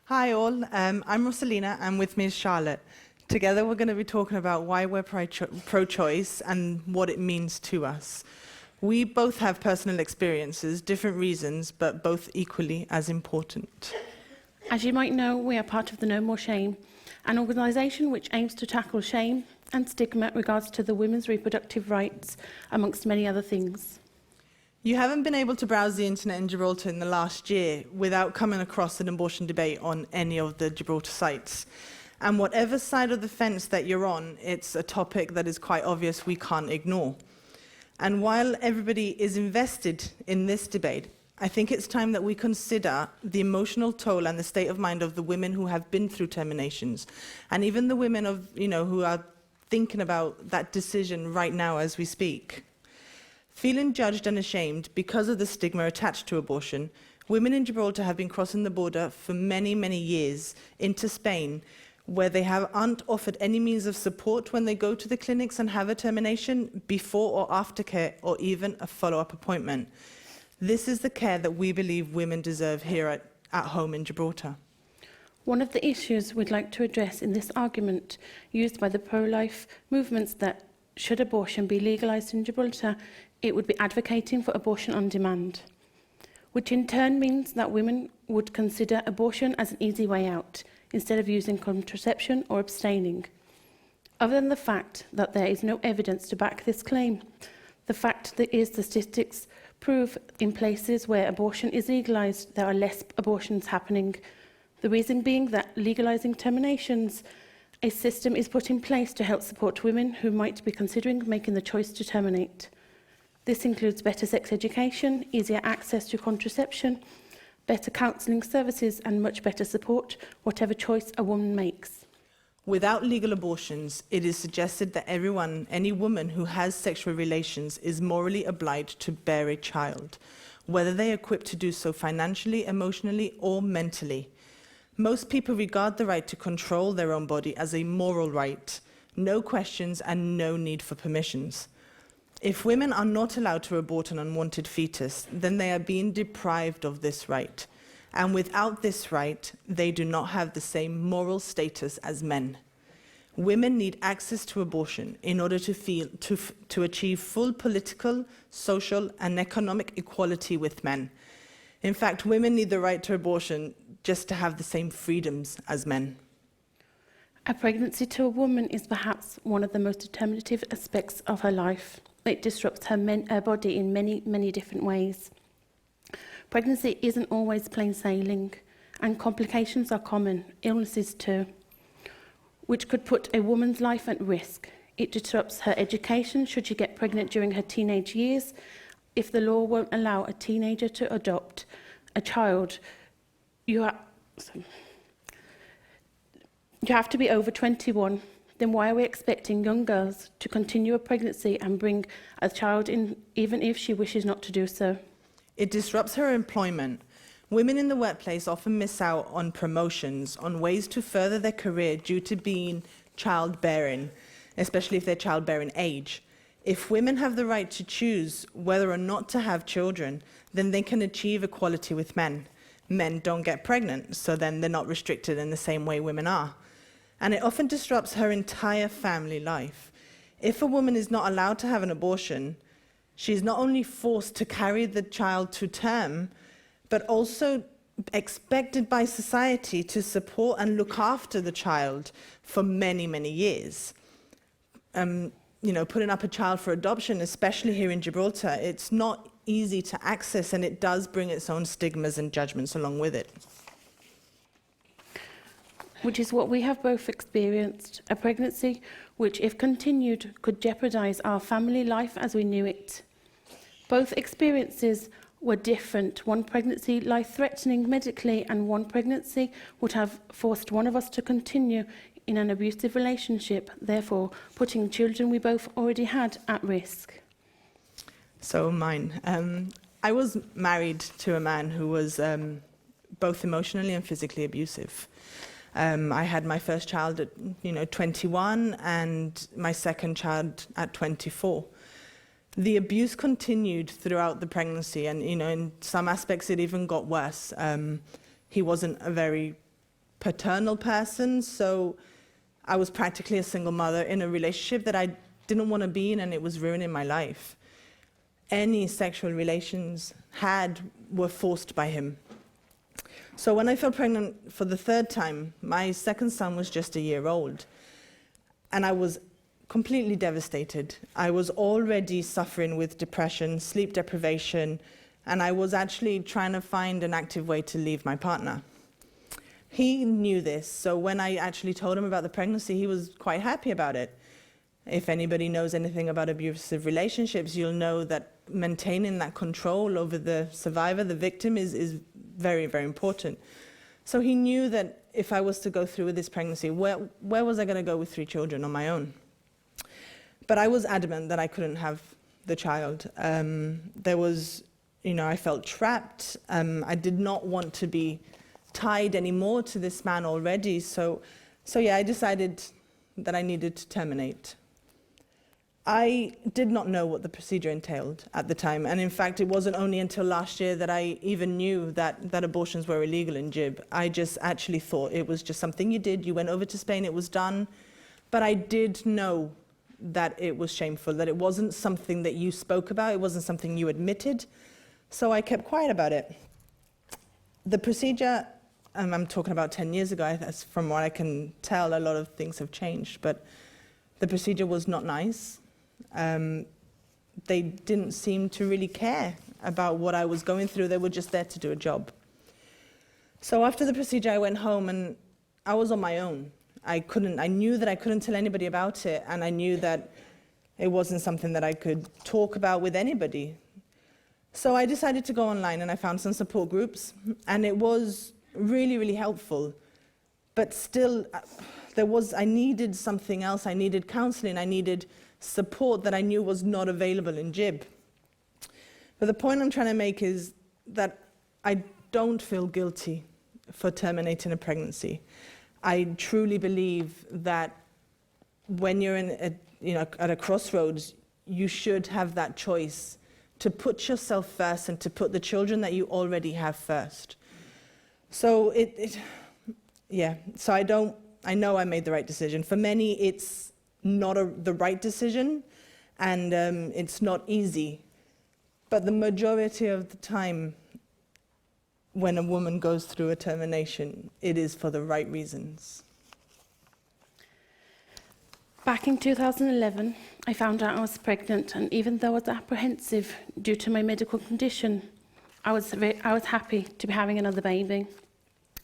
Hi all, I'm Rosalina and with me is Charlotte. Together we're going to be talking about why we're pro-choice and what it means to us. We both have personal experiences, different reasons, but both equally as important. As you might know, we are part of the No More Shame, an organisation which aims to tackle shame and stigma in regards to the women's reproductive rights, amongst many other things. You haven't been able to browse the internet in Gibraltar in the last year without coming across an abortion debate on any of the Gibraltar sites. And whatever side of the fence that you're on, it's a topic that is quite obvious we can't ignore. And while everybody is invested in this debate, I think it's time that we consider the emotional toll and the state of mind of the women who have been through terminations, and even the women who are thinking about that decision right now as we speak. Feeling judged and ashamed because of the stigma attached to abortion, women in Gibraltar have been crossing the border for many, many years into Spain, where they aren't offered any means of support when they go to the clinics and have a termination, before or after care, or even a follow-up appointment. This is the care that we believe women deserve here at home in Gibraltar. One of the issues we'd like to address in this argument used by the pro-life movements that should abortion be legalised in Gibraltar, it would be advocating for abortion on demand, which in turn means that women would consider abortion as an easy way out, instead of using contraception or abstaining. Other than the fact that there is no evidence to back this claim, the fact that is the statistics prove in places where abortion is legalised, there are less abortions happening. The reason being that legalising terminations, a system is put in place to help support women who might be considering making the choice to terminate. This includes better sex education, easier access to contraception, better counselling services and much better support, whatever choice a woman makes. Without legal abortions, it is suggested that any woman who has sexual relations is morally obliged to bear a child, whether they are equipped to do so financially, emotionally, or mentally. Most people regard the right to control their own body as a moral right, no questions and no need for permissions. If women are not allowed to abort an unwanted fetus, then they are being deprived of this right. And without this right, they do not have the same moral status as men. Women need access to abortion in order to achieve full political, social, and economic equality with men. In fact, women need the right to abortion just to have the same freedoms as men. A pregnancy to a woman is perhaps one of the most determinative aspects of her life. It disrupts her body in many, many different ways. Pregnancy isn't always plain sailing, and complications are common, illnesses too, which could put a woman's life at risk. It disrupts her education should she get pregnant during her teenage years. If the law won't allow a teenager to adopt a child, you have to be over 21. Then why are we expecting young girls to continue a pregnancy and bring a child in, even if she wishes not to do so? It disrupts her employment. Women in the workplace often miss out on promotions, on ways to further their career due to being childbearing, especially if they're childbearing age. If women have the right to choose whether or not to have children, then they can achieve equality with men. Men don't get pregnant, so then they're not restricted in the same way women are. And it often disrupts her entire family life. If a woman is not allowed to have an abortion, she's not only forced to carry the child to term, but also expected by society to support and look after the child for many, many years. Putting up a child for adoption, especially here in Gibraltar, it's not easy to access, and it does bring its own stigmas and judgments along with it. Which is what we have both experienced, a pregnancy which, if continued, could jeopardise our family life as we knew it. Both experiences were different. One pregnancy life-threatening medically, and one pregnancy would have forced one of us to continue in an abusive relationship, therefore putting children we both already had at risk. So mine. I was married to a man who was both emotionally and physically abusive. I had my first child at 21 and my second child at 24. The abuse continued throughout the pregnancy, and in some aspects it even got worse. He wasn't a very paternal person, so I was practically a single mother in a relationship that I didn't want to be in, and it was ruining my life. Any sexual relations were forced by him. So when I fell pregnant for the third time, my second son was just a year old, and I was completely devastated. I was already suffering with depression, sleep deprivation, and I was actually trying to find an active way to leave my partner. He knew this, so when I actually told him about the pregnancy, he was quite happy about it. If anybody knows anything about abusive relationships, you'll know that maintaining that control over the survivor, the victim, is very, very important. So he knew that if I was to go through with this pregnancy, where was I going to go with 3 children on my own? But I was adamant that I couldn't have the child. There was, I felt trapped. I did not want to be tied anymore to this man already. So yeah, I decided that I needed to terminate. I did not know what the procedure entailed at the time. And in fact, it wasn't only until last year that I even knew that abortions were illegal in Gib. I just actually thought it was just something you did. You went over to Spain, it was done. But I did know that it was shameful, that it wasn't something that you spoke about, it wasn't something you admitted. So I kept quiet about it. The procedure, I'm talking about 10 years ago, from what I can tell, a lot of things have changed, but the procedure was not nice. They didn't seem to really care about what I was going through, they were just there to do a job. So after the procedure, I went home and I was on my own. I knew that I couldn't tell anybody about it, and I knew that it wasn't something that I could talk about with anybody. So I decided to go online, and I found some support groups, and it was really, really helpful. But still, I needed something else. I needed counseling. I needed support that I knew was not available in Gib. But the point I'm trying to make is that I don't feel guilty for terminating a pregnancy. I truly believe that when you're at a crossroads, you should have that choice to put yourself first and to put the children that you already have first. So so I know I made the right decision. For many, it's not the right decision, and it's not easy. But the majority of the time, when a woman goes through a termination, it is for the right reasons. Back in 2011, I found out I was pregnant, and even though I was apprehensive due to my medical condition, I was happy to be having another baby.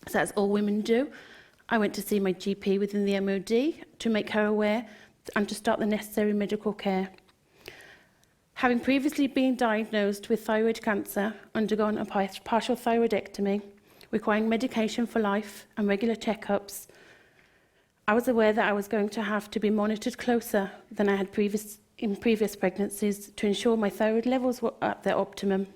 So as all women do, I went to see my GP within the MOD to make her aware and to start the necessary medical care. Having previously been diagnosed with thyroid cancer, undergone a partial thyroidectomy, requiring medication for life and regular checkups, I was aware that I was going to have to be monitored closer than I had in previous pregnancies to ensure my thyroid levels were at their optimum.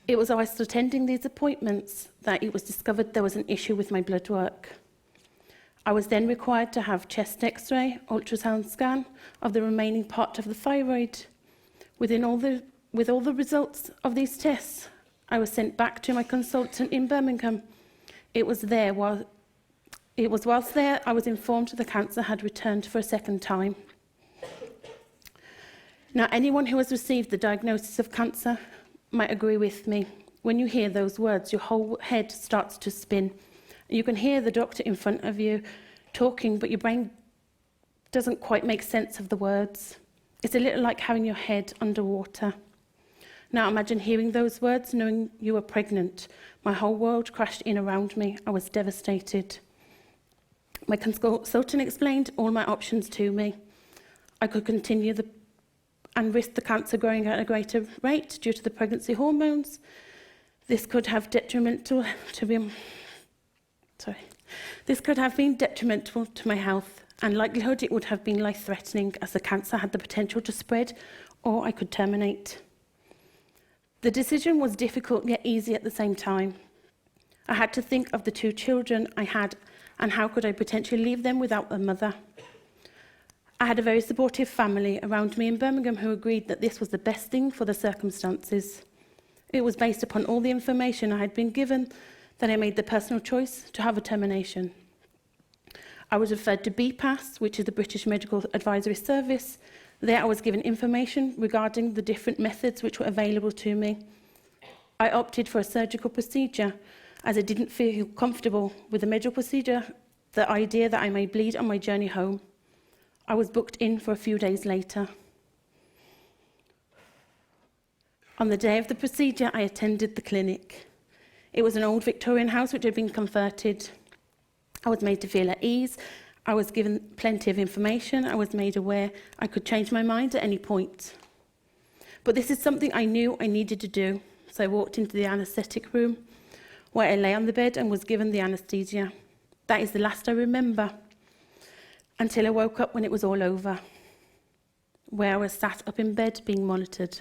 It was whilst attending these appointments that it was discovered there was an issue with my blood work. I was then required to have chest X-ray, ultrasound scan of the remaining part of the thyroid. With all the results of these tests, I was sent back to my consultant in Birmingham. Whilst there, I was informed the cancer had returned for a second time. Now, anyone who has received the diagnosis of cancer might agree with me. When you hear those words, your whole head starts to spin. You can hear the doctor in front of you talking, but your brain doesn't quite make sense of the words. It's a little like having your head underwater. Now imagine hearing those words, knowing you were pregnant. My whole world crashed in around me. I was devastated. My consultant explained all my options to me. I could continue and risk the cancer growing at a greater rate due to the pregnancy hormones. This could have been detrimental to my health, and likelihood it would have been life-threatening as the cancer had the potential to spread, or I could terminate. The decision was difficult yet easy at the same time. I had to think of the 2 children I had and how could I potentially leave them without a mother. I had a very supportive family around me in Birmingham who agreed that this was the best thing for the circumstances. It was based upon all the information I had been given that I made the personal choice to have a termination. I was referred to BPAS, which is the British Medical Advisory Service. There I was given information regarding the different methods which were available to me. I opted for a surgical procedure as I didn't feel comfortable with the medical procedure, the idea that I may bleed on my journey home. I was booked in for a few days later. On the day of the procedure, I attended the clinic. It was an old Victorian house which had been converted. I was made to feel at ease. I was given plenty of information. I was made aware I could change my mind at any point. But this is something I knew I needed to do. So I walked into the anaesthetic room where I lay on the bed and was given the anaesthesia. That is the last I remember until I woke up when it was all over, where I was sat up in bed being monitored.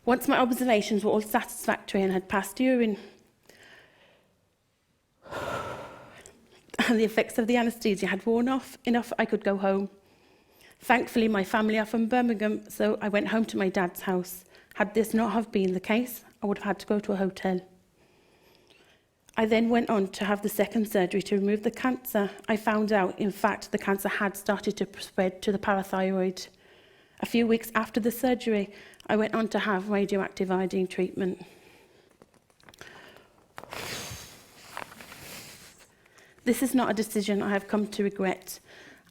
Once my observations were all satisfactory and had passed urine, and the effects of the anaesthesia had worn off enough, I could go home. Thankfully, my family are from Birmingham, so I went home to my dad's house. Had this not have been the case, I would have had to go to a hotel. I then went on to have the second surgery to remove the cancer. I found out, in fact, the cancer had started to spread to the parathyroid. A few weeks after the surgery, I went on to have radioactive iodine treatment. This is not a decision I have come to regret,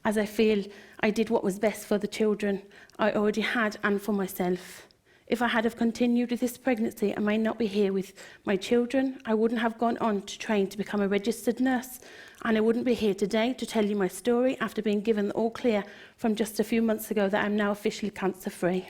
as I feel I did what was best for the children I already had and for myself. If I had have continued with this pregnancy, I might not be here with my children. I wouldn't have gone on to train to become a registered nurse, and I wouldn't be here today to tell you my story after being given the all clear from just a few months ago that I'm now officially cancer-free.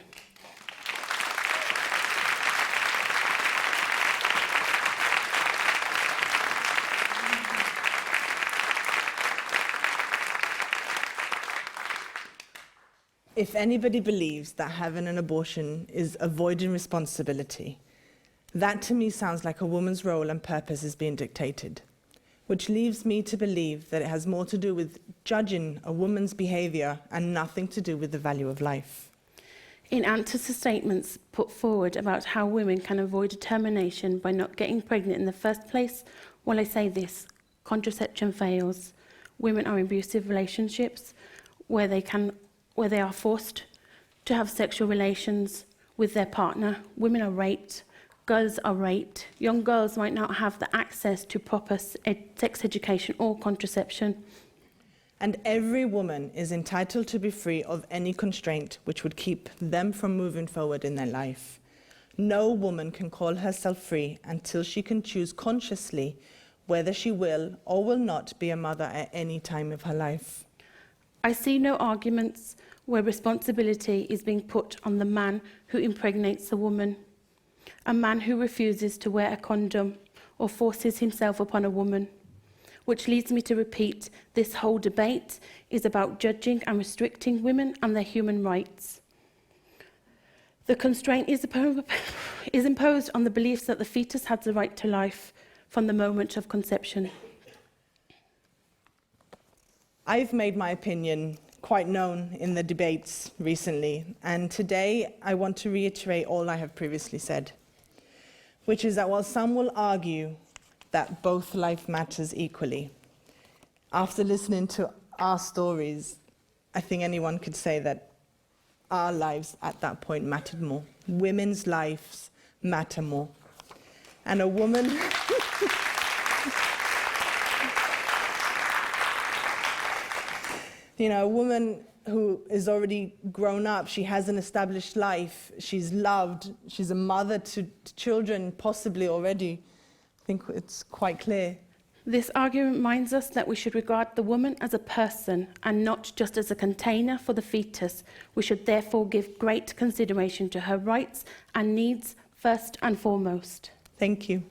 If anybody believes that having an abortion is avoiding responsibility, that to me sounds like a woman's role and purpose is being dictated, which leaves me to believe that it has more to do with judging a woman's behaviour and nothing to do with the value of life. In answer to statements put forward about how women can avoid a termination by not getting pregnant in the first place, well, I say this: contraception fails. Women are in abusive relationships where they are forced to have sexual relations with their partner. Women are raped. Girls are raped. Young girls might not have the access to proper sex education or contraception. And every woman is entitled to be free of any constraint which would keep them from moving forward in their life. No woman can call herself free until she can choose consciously whether she will or will not be a mother at any time of her life. I see no arguments where responsibility is being put on the man who impregnates a woman, a man who refuses to wear a condom or forces himself upon a woman, which leads me to repeat, this whole debate is about judging and restricting women and their human rights. The constraint is imposed on the beliefs that the fetus has the right to life from the moment of conception. I've made my opinion quite known in the debates recently, and today I want to reiterate all I have previously said, which is that while some will argue that both life matters equally, after listening to our stories, I think anyone could say that our lives at that point mattered more. Women's lives matter more. And a woman... You know, a woman who is already grown up, she has an established life, she's loved, she's a mother to children, possibly already. I think it's quite clear. This argument reminds us that we should regard the woman as a person and not just as a container for the fetus. We should therefore give great consideration to her rights and needs first and foremost. Thank you.